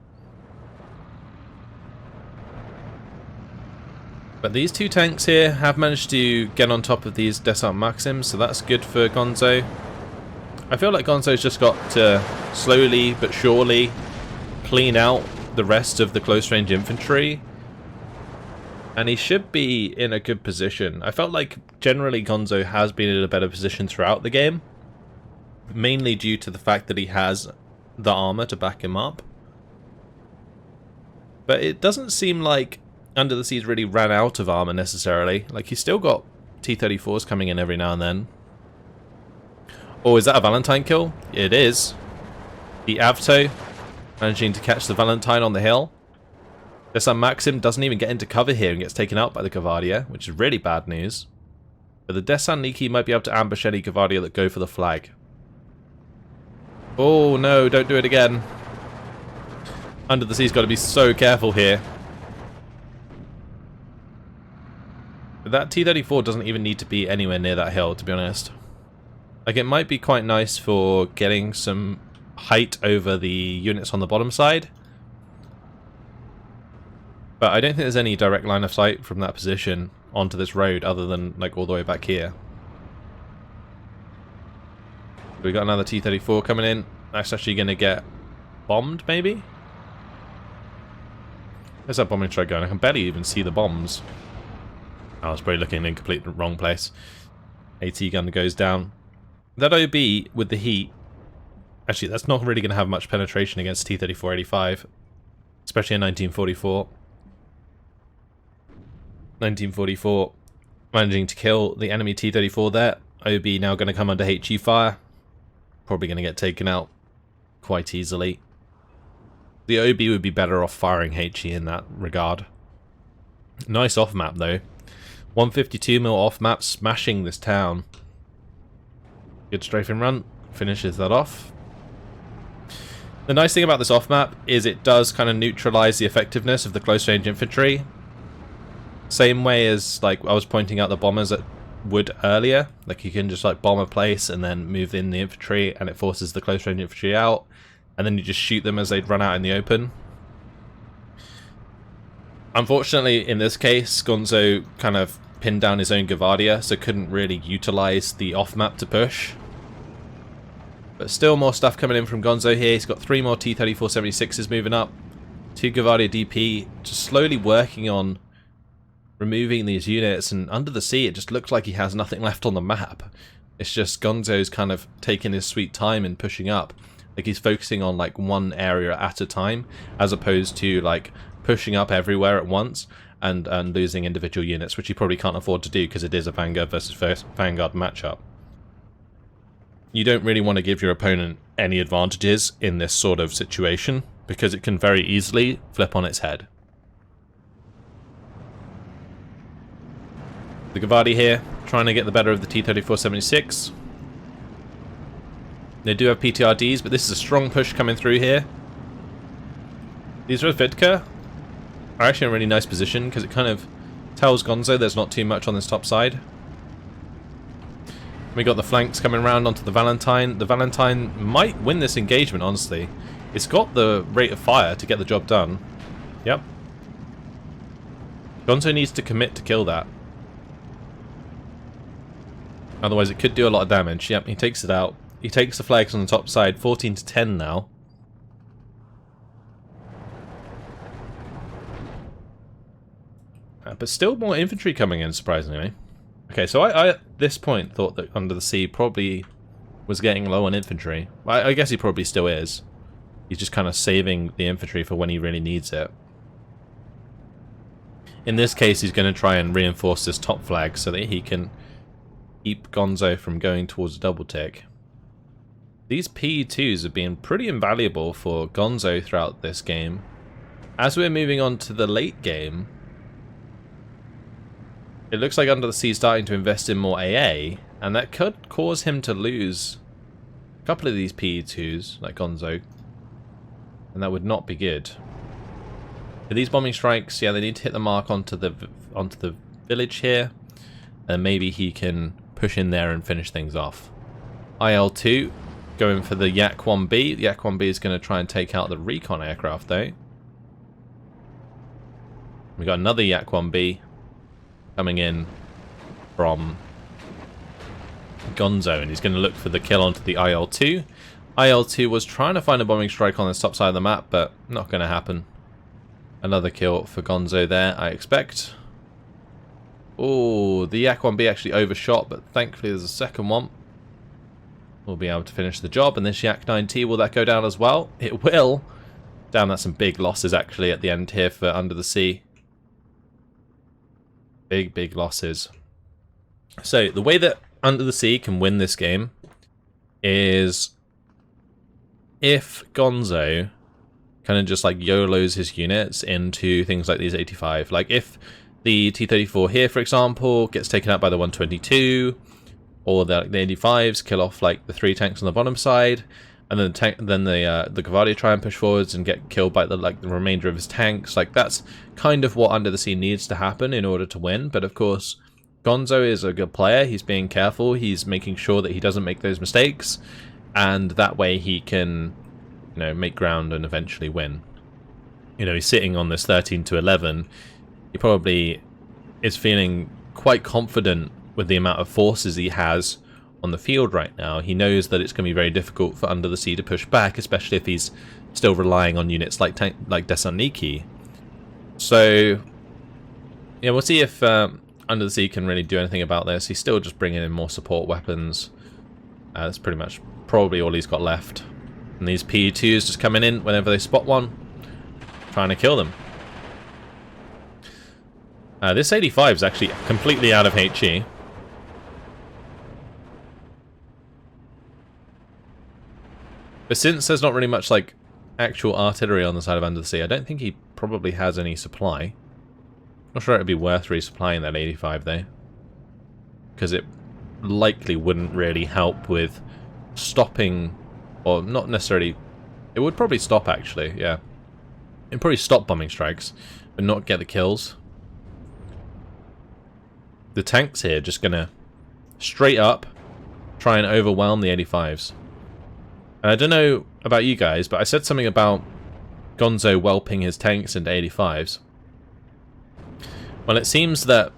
But these two tanks here have managed to get on top of these Desant Maxims, so that's good for Gonzo. I feel like Gonzo's just got to slowly but surely clean out the rest of the close range infantry, and he should be in a good position. I felt like generally Gonzo has been in a better position throughout the game, mainly due to the fact that he has the armor to back him up. But it doesn't seem like Underthesea's really ran out of armor necessarily. Like, he's still got T-34s coming in every now and then. Oh, is that a Valentine kill? It is. The Avto managing to catch the Valentine on the hill. Desant Maxim doesn't even get into cover here and gets taken out by the Gavardia, which is really bad news. But the Desant Niki might be able to ambush any Gavardia that go for the flag. Oh no, don't do it again. Underthesea's got to be so careful here. But that T-34 doesn't even need to be anywhere near that hill, to be honest. Like, it might be quite nice for getting some height over the units on the bottom side. But I don't think there's any direct line of sight from that position onto this road other than, like, all the way back here. We got another T-34 coming in. That's actually going to get bombed, maybe? There's that bombing strike going. I can barely even see the bombs. I was probably looking in completely wrong place. AT gun goes down. That OB with the heat, actually that's not really going to have much penetration against T-34-85, especially in 1944. 1944 managing to kill the enemy T-34 there. OB now going to come under HE fire. Probably going to get taken out quite easily. The OB would be better off firing HE in that regard. Nice off map though. 152 mil off map, smashing this town. Good strafing run, finishes that off. The nice thing about this off map is it does kind of neutralize the effectiveness of the close range infantry. Same way as, like, I was pointing out the bombers at Wood earlier. Like, you can just like bomb a place and then move in the infantry and it forces the close range infantry out, and then you just shoot them as they'd run out in the open. Unfortunately, in this case, Gonzo kind of pinned down his own Gavardia, so couldn't really utilize the off-map to push. But still more stuff coming in from Gonzo here. He's got 3 more T-34-76s moving up. 2 Gavardia DP, just slowly working on removing these units, and Under the Sea, it just looks like he has nothing left on the map. It's just Gonzo's kind of taking his sweet time and pushing up. Like he's focusing on like one area at a time, as opposed to like pushing up everywhere at once and losing individual units, which he probably can't afford to do because it is a Vanguard versus Vanguard matchup. You don't really want to give your opponent any advantages in this sort of situation, because it can very easily flip on its head. The Gavadi here, trying to get the better of the T-34-76. They do have PTRDs, but this is a strong push coming through here. These Razvedka are actually in a really nice position, because it kind of tells Gonzo there's not too much on this top side. We got the flanks coming around onto the Valentine. The Valentine might win this engagement, honestly. It's got the rate of fire to get the job done. Yep. Gonzo needs to commit to kill that. Otherwise it could do a lot of damage. Yep, he takes it out. He takes the flags on the top side, 14 to 10 now. But still more infantry coming in, surprisingly. Okay, so I at this point thought that Under the Sea probably was getting low on infantry. I guess he probably still is. He's just kind of saving the infantry for when he really needs it. In this case, he's going to try and reinforce this top flag so that he can keep Gonzo from going towards a double tick. These PE2s have been pretty invaluable for Gonzo throughout this game. As we're moving on to the late game, it looks like Under the Sea is starting to invest in more AA, and that could cause him to lose a couple of these PE2s, like Gonzo, and that would not be good. For these bombing strikes, yeah, they need to hit the mark onto the village here, and maybe he can push in there and finish things off. IL-2 going for the Yak-1B. The Yak-1B is going to try and take out the recon aircraft, though. We got another Yak-1B coming in from Gonzo, and he's going to look for the kill onto the IL-2. IL-2 was trying to find a bombing strike on the top side of the map, but not going to happen. Another kill for Gonzo there, I expect. Oh, the Yak-1B actually overshot, but thankfully there's a second one. We'll be able to finish the job, and this Yak-9T, will that go down as well? It will. Damn, that's some big losses actually at the end here for Under the Sea. Big losses. So, the way that Under the Sea can win this game is if Gonzo kind of just like YOLOs his units into things like these 85. Like if the T-34 here, for example, gets taken out by the 122, or the 85s kill off like the 3 tanks on the bottom side, and then the Gavadi try and push forwards and get killed by the remainder of his tanks. Like that's kind of what Under the Sea needs to happen in order to win. But of course, Gonzo is a good player. He's being careful. He's making sure that he doesn't make those mistakes, and that way he can, you know, make ground and eventually win. You know, he's sitting on this 13 to 11. He probably is feeling quite confident with the amount of forces he has on the field right now. He knows that it's going to be very difficult for Under the Sea to push back, especially if he's still relying on units like Desarniki. So, yeah, we'll see if Under the Sea can really do anything about this. He's still just bringing in more support weapons. That's pretty much probably all he's got left. And these PE2s just coming in whenever they spot one, trying to kill them. This 85 is actually completely out of HE. But since there's not really much like actual artillery on the side of Under the Sea, I don't think he probably has any supply. Not sure it would be worth resupplying that 85 though, because it likely wouldn't really help with stopping, or not necessarily. It would probably stop actually, yeah. It'd probably stop bombing strikes, but not get the kills. The tanks here just gonna straight up try and overwhelm the 85s. And I don't know about you guys, but I said something about Gonzo whelping his tanks into 85s. Well, it seems that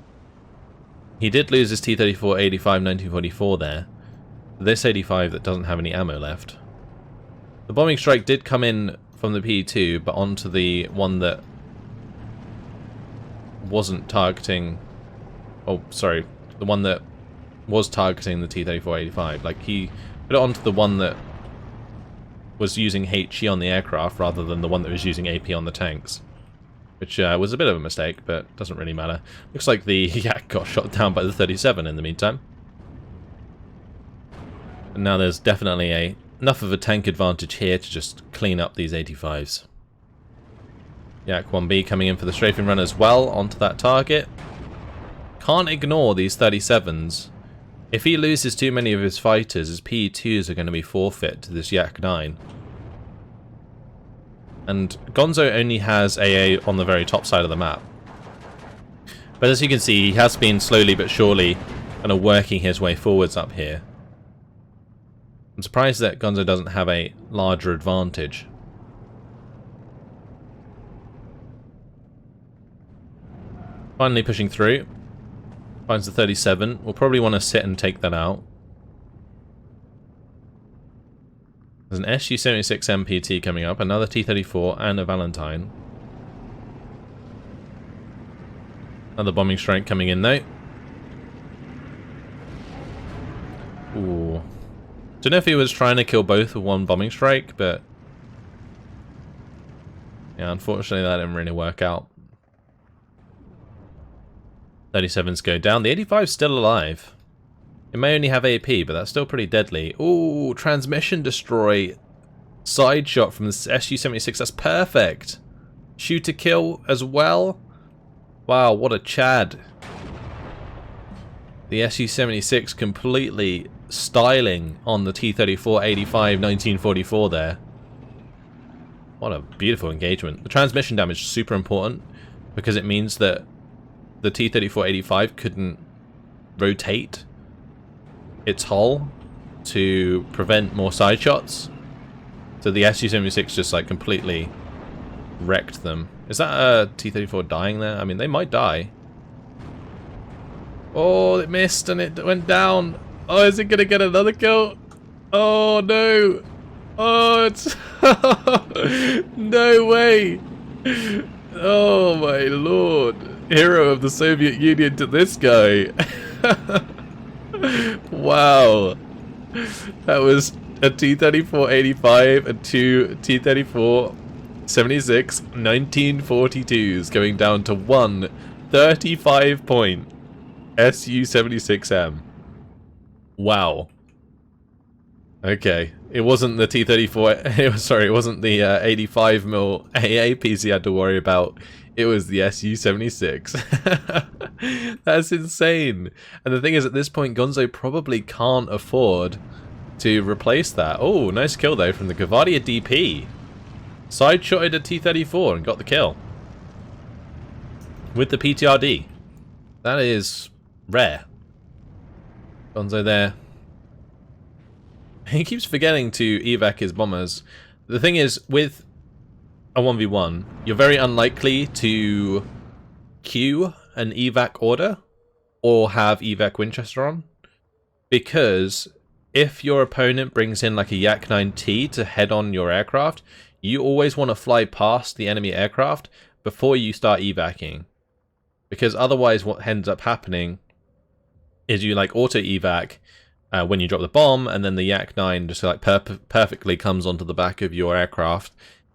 he did lose his T-34 85 1944 there. This 85 that doesn't have any ammo left. The bombing strike did come in from the P2, but onto the one that wasn't targeting... Oh, sorry. The one that was targeting the T-34-85. Like, he put it onto the one that was using HE on the aircraft rather than the one that was using AP on the tanks. Which was a bit of a mistake, but doesn't really matter. Looks like the Yak got shot down by the 37 in the meantime. And now there's definitely enough of a tank advantage here to just clean up these 85s. Yak 1B coming in for the strafing run as well onto that target. Can't ignore these 37s. If he loses too many of his fighters, his PE2s are going to be forfeit to this Yak 9. And Gonzo only has AA on the very top side of the map. But as you can see, he has been slowly but surely kind of working his way forwards up here. I'm surprised that Gonzo doesn't have a larger advantage. Finally pushing through. Finds the 37. We'll probably want to sit and take that out. There's an SU-76 MPT coming up, another T-34 and a Valentine. Another bombing strike coming in though. Ooh. Don't know if he was trying to kill both with one bombing strike, but yeah, unfortunately that didn't really work out. 37s go down. The 85's still alive. It may only have AP, but that's still pretty deadly. Ooh, transmission destroy. Side shot from the SU-76. That's perfect. Shoot to kill as well. Wow, what a Chad. The SU-76 completely styling on the T-34-85 1944 there. What a beautiful engagement. The transmission damage is super important because it means that the T-34-85 couldn't rotate its hull to prevent more side shots. So the SU-76 just like completely wrecked them. Is that a T-34 dying there? I mean, they might die. Oh, it missed and it went down. Oh, is it going to get another kill? Oh, no. Oh, it's... no way. Oh, my lord. Hero of the Soviet Union to this guy. Wow. That was a T-34-85 and two T-34-76 1942s going down to one 35-point SU-76M. Wow. Okay. It wasn't the T-34... Sorry, it wasn't the 85mm AA piece he had to worry about. It was the SU-76. That's insane. And the thing is, at this point, Gonzo probably can't afford to replace that. Oh, nice kill, though, from the Gavadia DP. Side-shotted a T-34 and got the kill. With the PTRD. That is rare. Gonzo there. He keeps forgetting to evac his bombers. The thing is, with a 1v1, you're very unlikely to queue an evac order or have evac Winchester on, because if your opponent brings in like a Yak 9T to head on your aircraft, you always want to fly past the enemy aircraft before you start evacing, because otherwise what ends up happening is you like auto evac when you drop the bomb, and then the Yak 9 just like perfectly comes onto the back of your aircraft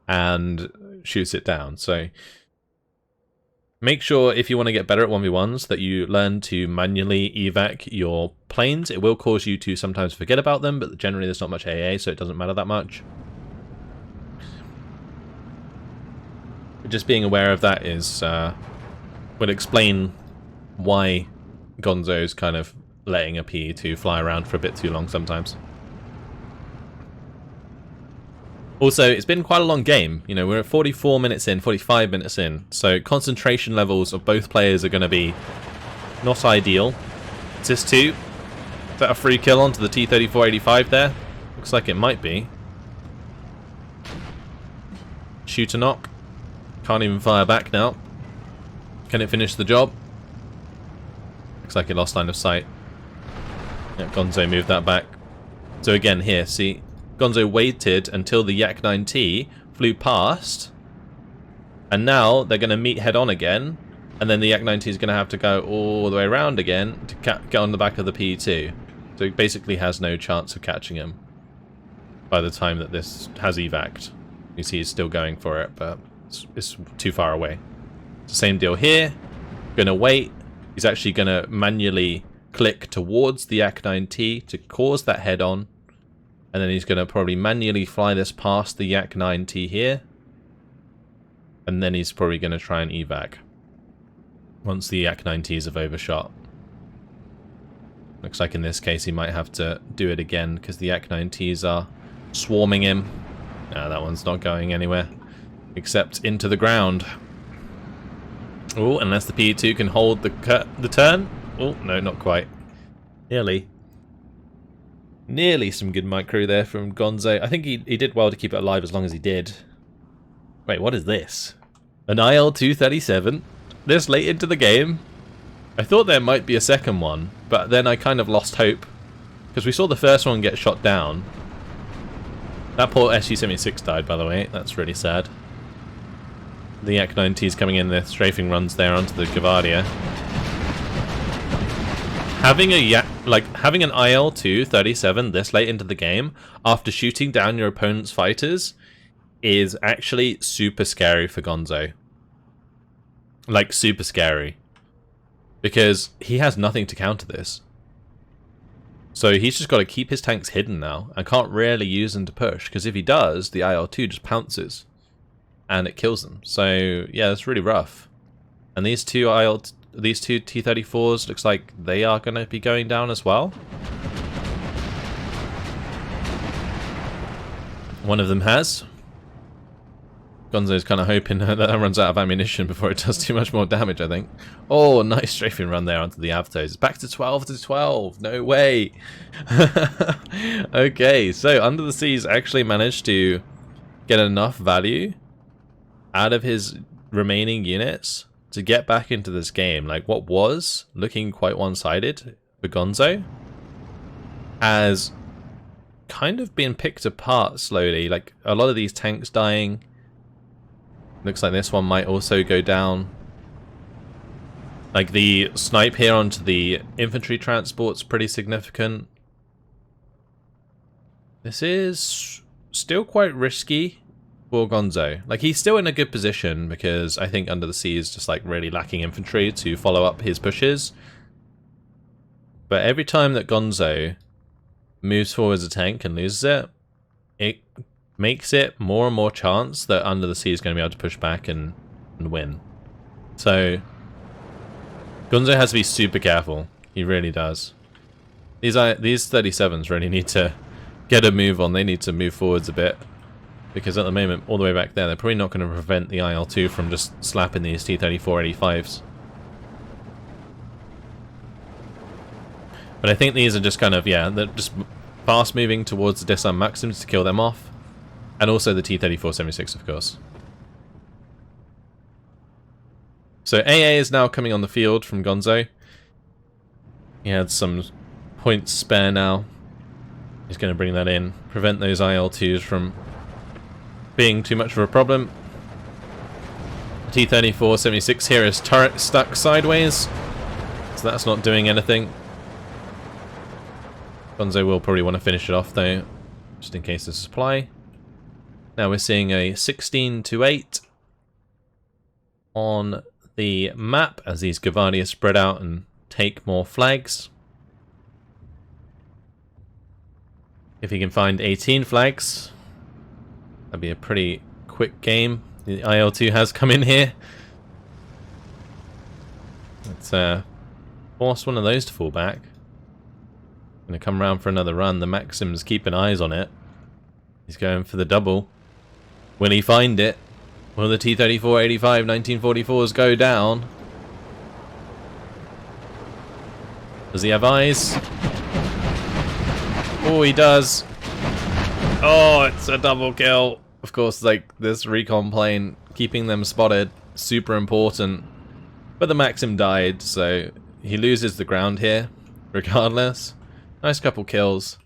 and shoots it down. So make sure, if you want to get better at 1v1s, that you learn to manually evac your planes. It will cause you to sometimes forget about them, but generally there's not much AA, so it doesn't matter that much. Just being aware of that is would explain why Gonzo's kind of letting a PE2 fly around for a bit too long sometimes. Also, it's been quite a long game. You know, we're at 44 minutes in, 45 minutes in, so concentration levels of both players are going to be not ideal. Assist 2. Is that a free kill onto the T-34-85 there? Looks like it might be. Shoot a knock. Can't even fire back now. Can it finish the job? Looks like it lost line of sight. Yeah, Gonzo moved that back. So again here, see, Gonzo waited until the Yak 9T flew past, and now they're going to meet head on again, And then the Yak-90 is going to have to go all the way around again to get on the back of the PE2. So it basically has no chance of catching him by the time that this has evac'd. You see he's still going for it, but it's too far away. It's the same deal here. Gonna wait. He's actually gonna manually click towards the Yak-9T to cause that head-on. And then he's gonna probably manually fly this past the Yak-9T here. And then he's probably gonna try and evac once the Yak-9Ts have overshot. Looks like in this case he might have to do it again because the Yak-9Ts are swarming him. No, that one's not going anywhere except into the ground. Oh, unless the PE2 can hold the turn. Oh, no, not quite. Nearly. Nearly some good micro there from Gonzo. I think he did well to keep it alive as long as he did. Wait, what is this? An IL-237? This late into the game? I thought there might be a second one, but then I kind of lost hope. Because we saw the first one get shot down. That poor SU-76 died, by the way. That's really sad. The Yak-9T is coming in, the strafing runs there onto the Gavardia. Having an IL-237 this late into the game, after shooting down your opponent's fighters, is actually super scary for Gonzo. Like, super scary. Because he has nothing to counter this. So he's just got to keep his tanks hidden now, and can't really use them to push, because if he does, the IL-2 just pounces, and it kills them. So, yeah, it's really rough. And these two T-34s, looks like they are going to be going down as well. One of them has. Gonzo's kind of hoping that runs out of ammunition before it does too much more damage, I think. Oh, nice strafing run there onto the Avtos. It's back to 12-12. No way. Okay, so Underthesea's actually managed to get enough value out of his remaining units to get back into this game. Like, what was looking quite one-sided for Gonzo has kind of been picked apart slowly. Like, a lot of these tanks dying. Looks like this one might also go down. Like, the snipe here onto the infantry transport's pretty significant. This is still quite risky for Gonzo. Like, he's still in a good position because I think Underthesea is just, like, really lacking infantry to follow up his pushes. But every time that Gonzo moves forward as a tank and loses it, it makes it more and more chance that Underthesea is going to be able to push back and win. So Gonzo has to be super careful. He really does. These 37s really need to get a move on. They need to move forwards a bit. Because at the moment, all the way back there, they're probably not going to prevent the IL-2 from just slapping these T-34-85s. But I think these are just kind of, yeah, they're just fast moving towards the disarm maxims to kill them off. And also the T-34-76, of course. So AA is now coming on the field from Gonzo. He had some points spare now. He's going to bring that in. Prevent those IL-2s from being too much of a problem. T-34-76 here is turret stuck sideways. So that's not doing anything. Gonzo will probably want to finish it off though, just in case of supply. Now we're seeing a 16-8 on the map as these Gavardia spread out and take more flags. If he can find 18 flags, that'd be a pretty quick game. The IL-2 has come in here. Let's force one of those to fall back. Gonna come round for another run. The Maxim's keeping eyes on it. He's going for the double. Will he find it? Will the T-34-85 1944s go down? Does he have eyes? Oh, he does. Oh, it's a double kill. Of course, like, this recon plane, keeping them spotted, super important. But the Maxim died, so he loses the ground here, regardless. Nice couple kills.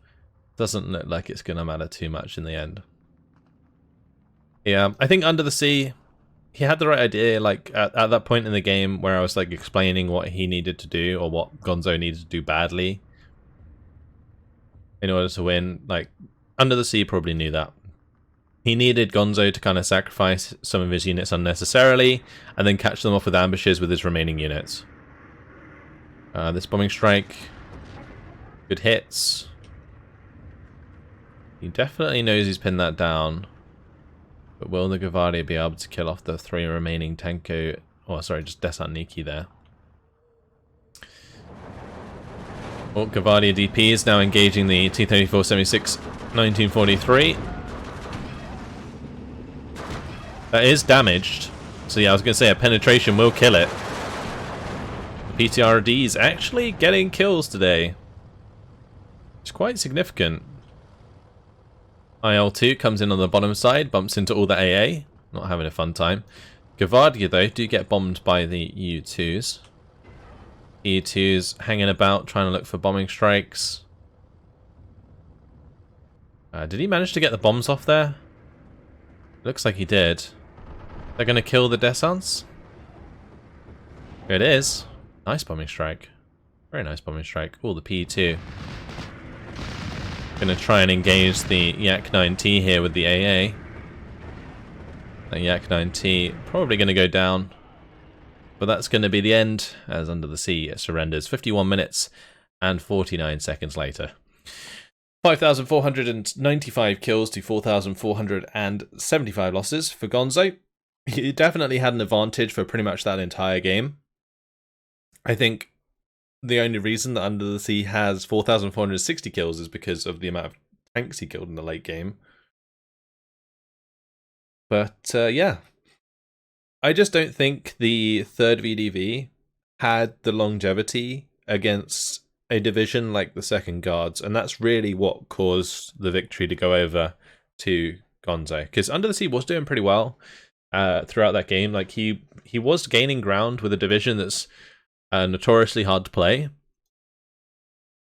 Doesn't look like it's going to matter too much in the end. Yeah, I think Underthesea, he had the right idea. Like at that point in the game where I was like explaining what he needed to do or what Gonzo needed to do badly in order to win. Like Underthesea probably knew that. He needed Gonzo to kind of sacrifice some of his units unnecessarily and then catch them off with ambushes with his remaining units. This bombing strike, good hits. He definitely knows he's pinned that down. But will the Gavardi be able to kill off the 3 remaining Tenko? Oh, sorry, just Desarniki there. Well, Gavardi DP is now engaging the T-34-76 1943. That is damaged. So yeah, I was going to say a penetration will kill it. The PTRD is actually getting kills today. It's quite significant. IL-2 comes in on the bottom side, bumps into all the AA. Not having a fun time. Gavardia, though, do get bombed by the EU-2s. EU-2s hanging about, trying to look for bombing strikes. Did he manage to get the bombs off there? Looks like he did. They're going to kill the descents? It is. Nice bombing strike. Very nice bombing strike. Oh, the PE-2. Going to try and engage the Yak-9T here with the AA. The Yak-9T probably going to go down. But that's going to be the end, as Underthesea it surrenders 51 minutes and 49 seconds later. 5,495 kills to 4,475 losses for Gonzo. He definitely had an advantage for pretty much that entire game. I think the only reason that Underthesea has 4,460 kills is because of the amount of tanks he killed in the late game. But yeah, I just don't think the third VDV had the longevity against a division like the Second Guards, and that's really what caused the victory to go over to Gonzo. Because Underthesea was doing pretty well throughout that game. Like he was gaining ground with a division that's notoriously hard to play.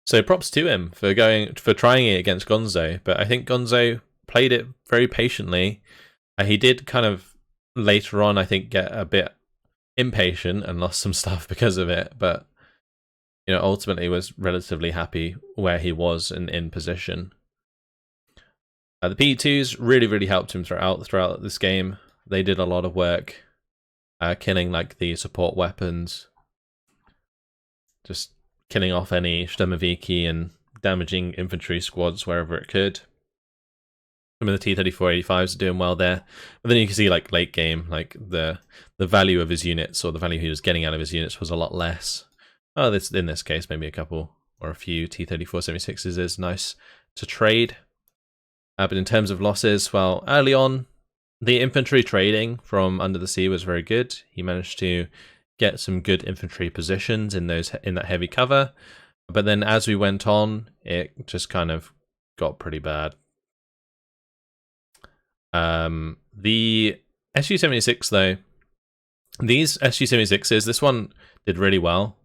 So props to him for trying it against Gonzo. But I think Gonzo played it very patiently. He did kind of later on, I think, get a bit impatient and lost some stuff because of it. But you know, ultimately was relatively happy where he was in position. The PE2s really helped him throughout this game. They did a lot of work, killing like the support weapons, just killing off any Sturmoviki and damaging infantry squads wherever it could. Some of the T-34-85s are doing well there, but then you can see like late game, like the value of his units or the value he was getting out of his units was a lot less. Oh, in this case, maybe a couple or a few T-34-76s is nice to trade. But in terms of losses, well, early on, the infantry trading from Underthesea was very good. He managed to get some good infantry positions in that heavy cover. But then as we went on, it just kind of got pretty bad. The SU-76, though, these SU-76s, this one did really well.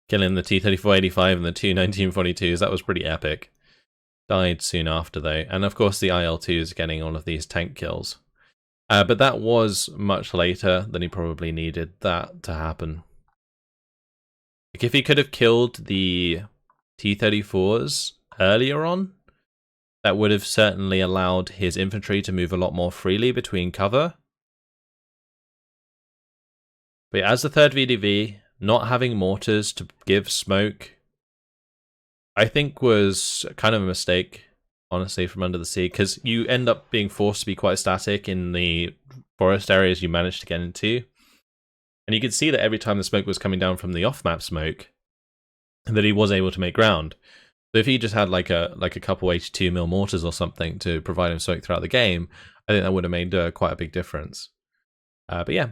Killing the T-34-85 and the two 1942s, that was pretty epic. Died soon after, though. And of course the IL-2s getting all of these tank kills. But that was much later than he probably needed that to happen. Like if he could have killed the T-34s earlier on, that would have certainly allowed his infantry to move a lot more freely between cover. But as the third VDV, not having mortars to give smoke, I think was kind of a mistake, honestly, from Underthesea, because you end up being forced to be quite static in the forest areas you managed to get into. And you could see that every time the smoke was coming down from the off-map smoke, that he was able to make ground. So if he just had like a couple 82mm mortars or something to provide him smoke throughout the game, I think that would have made quite a big difference. But yeah,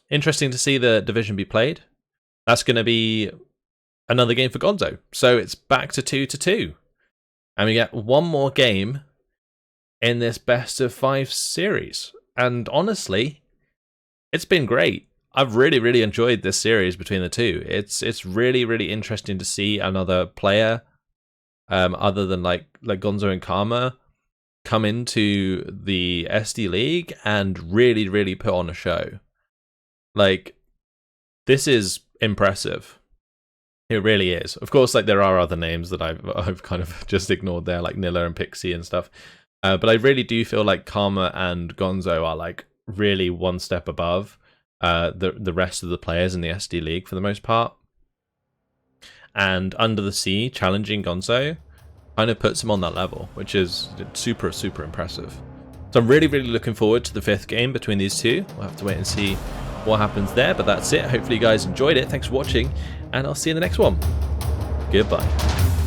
interesting to see the division be played. That's going to be another game for Gonzo. So it's back to 2-2. And we get one more game in this best of 5 series. And honestly, it's been great. I've really enjoyed this series between the two. It's really interesting to see another player other than like Gonzo and Karma come into the SD League and really put on a show. Like, this is impressive. It really is. Of course, like there are other names that I've kind of just ignored there, like Nilla and Pixie and stuff. But I really do feel like Karma and Gonzo are like really one step above the rest of the players in the SD League for the most part. And Underthesea challenging Gonzo kind of puts him on that level, which is super, super impressive. So I'm really, really looking forward to the 5th game between these two. We'll have to wait and see what happens there, but that's it. Hopefully you guys enjoyed it. Thanks for watching, and I'll see you in the next one. Goodbye.